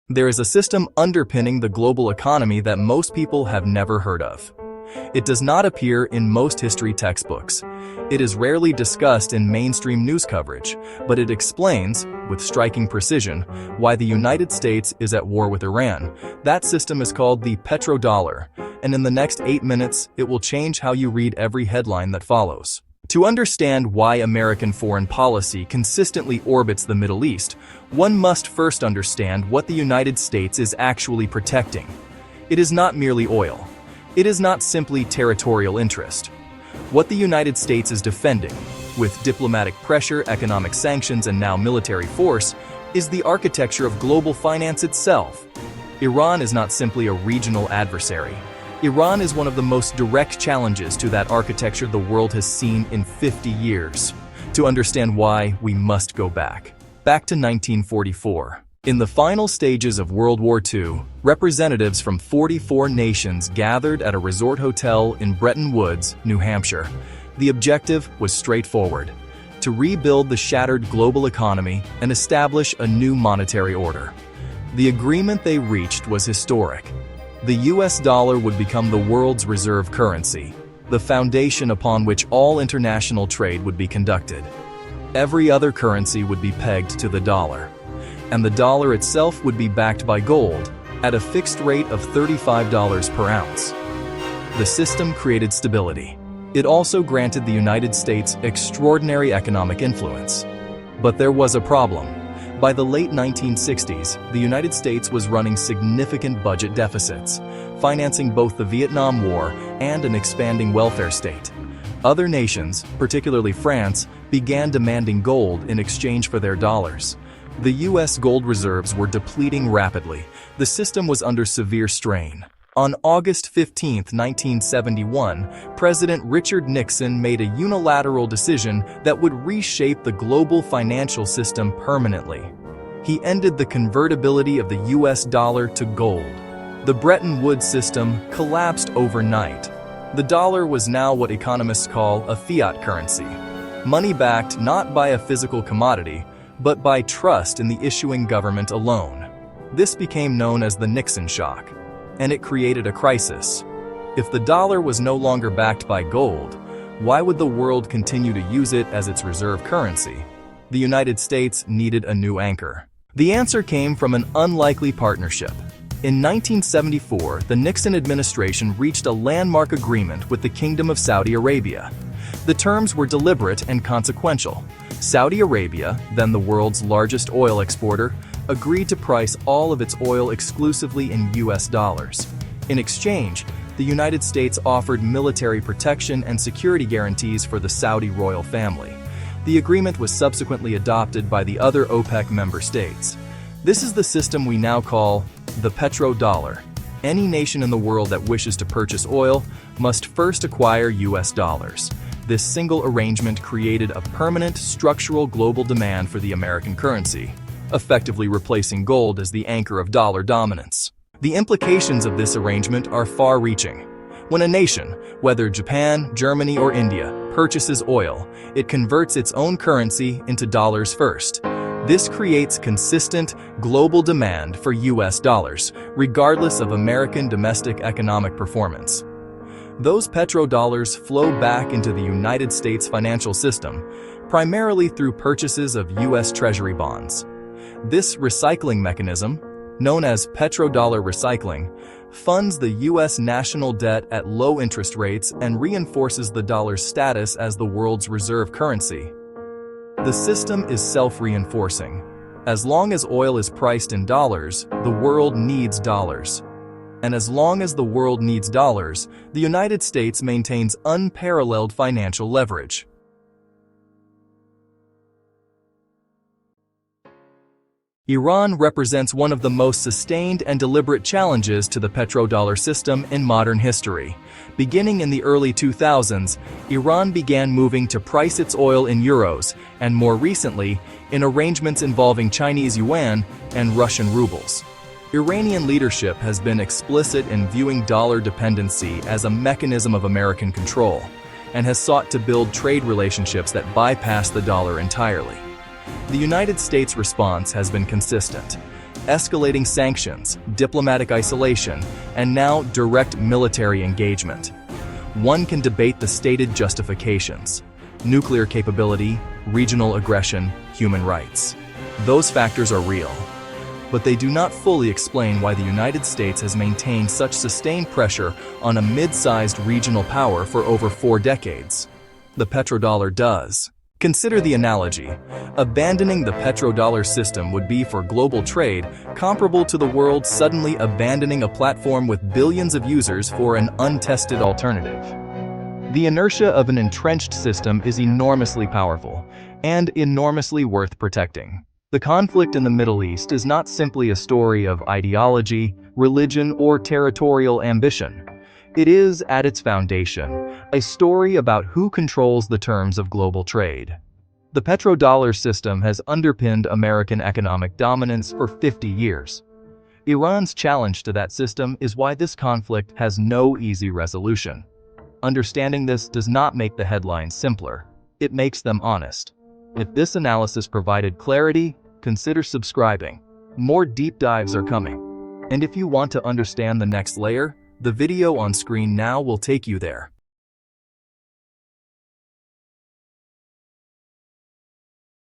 There is a system underpinning the global economy that most people have never heard of. It does not appear in most history textbooks. It is rarely discussed in mainstream news coverage, but it explains, with striking precision, why the United States is at war with Iran. That system is called the petrodollar, and in the next 8 minutes, it will change how you read every headline that follows. To understand why American foreign policy consistently orbits the Middle East, one must first understand what the United States is actually protecting. It is not merely oil. It is not simply territorial interest. What the United States is defending, with diplomatic pressure, economic sanctions, and now military force, is the architecture of global finance itself. Iran is not simply a regional adversary. Iran is one of the most direct challenges to that architecture the world has seen in 50 years. To understand why, we must go back to 1944. In the final stages of World War II, representatives from 44 nations gathered at a resort hotel in Bretton Woods, New Hampshire. The objective was straightforward: to rebuild the shattered global economy and establish a new monetary order. The agreement they reached was historic. The US dollar would become the world's reserve currency, the foundation upon which all international trade would be conducted. Every other currency would be pegged to the dollar, and the dollar itself would be backed by gold at a fixed rate of $35 per ounce. The system created stability. It also granted the United States extraordinary economic influence. But there was a problem. By the late 1960s, the United States was running significant budget deficits, financing both the Vietnam War and an expanding welfare state. Other nations, particularly France, began demanding gold in exchange for their dollars. The U.S. gold reserves were depleting rapidly. The system was under severe strain. On August 15, 1971, President Richard Nixon made a unilateral decision that would reshape the global financial system permanently. He ended the convertibility of the US dollar to gold. The Bretton Woods system collapsed overnight. The dollar was now what economists call a fiat currency, money backed not by a physical commodity, but by trust in the issuing government alone. This became known as the Nixon Shock, and it created a crisis. If the dollar was no longer backed by gold, why would the world continue to use it as its reserve currency? The United States needed a new anchor. The answer came from an unlikely partnership. In 1974, the Nixon administration reached a landmark agreement with the Kingdom of Saudi Arabia. The terms were deliberate and consequential. Saudi Arabia, then the world's largest oil exporter, agreed to price all of its oil exclusively in US dollars. In exchange, the United States offered military protection and security guarantees for the Saudi royal family. The agreement was subsequently adopted by the other OPEC member states. This is the system we now call the petrodollar. Any nation in the world that wishes to purchase oil must first acquire US dollars. This single arrangement created a permanent structural global demand for the American currency, effectively replacing gold as the anchor of dollar dominance. The implications of this arrangement are far-reaching. When a nation, whether Japan, Germany, or India, purchases oil, it converts its own currency into dollars first. This creates consistent, global demand for US dollars, regardless of American domestic economic performance. Those petrodollars flow back into the United States financial system, primarily through purchases of US Treasury bonds. This recycling mechanism, known as petrodollar recycling, funds the U.S. national debt at low interest rates and reinforces the dollar's status as the world's reserve currency. The system is self-reinforcing. As long as oil is priced in dollars, the world needs dollars. And as long as the world needs dollars, the United States maintains unparalleled financial leverage. Iran represents one of the most sustained and deliberate challenges to the petrodollar system in modern history. Beginning in the early 2000s, Iran began moving to price its oil in euros, and more recently, in arrangements involving Chinese yuan and Russian rubles. Iranian leadership has been explicit in viewing dollar dependency as a mechanism of American control, and has sought to build trade relationships that bypass the dollar entirely. The United States response has been consistent. escalating sanctions, diplomatic isolation, and now direct military engagement. One can debate the stated justifications: nuclear capability, regional aggression, human rights. Those factors are real, but they do not fully explain why the United States has maintained such sustained pressure on a mid-sized regional power for over 4 decades. The petrodollar does. Consider the analogy. Abandoning the petrodollar system would be for global trade comparable to the world suddenly abandoning a platform with billions of users for an untested alternative. The inertia of an entrenched system is enormously powerful and enormously worth protecting. The conflict in the Middle East is not simply a story of ideology, religion, or territorial ambition. It is, at its foundation, a story about who controls the terms of global trade. The petrodollar system has underpinned American economic dominance for 50 years. Iran's challenge to that system is why this conflict has no easy resolution. Understanding this does not make the headlines simpler. It makes them honest. If this analysis provided clarity, consider subscribing. More deep dives are coming. And if you want to understand the next layer, the video on screen now will take you there.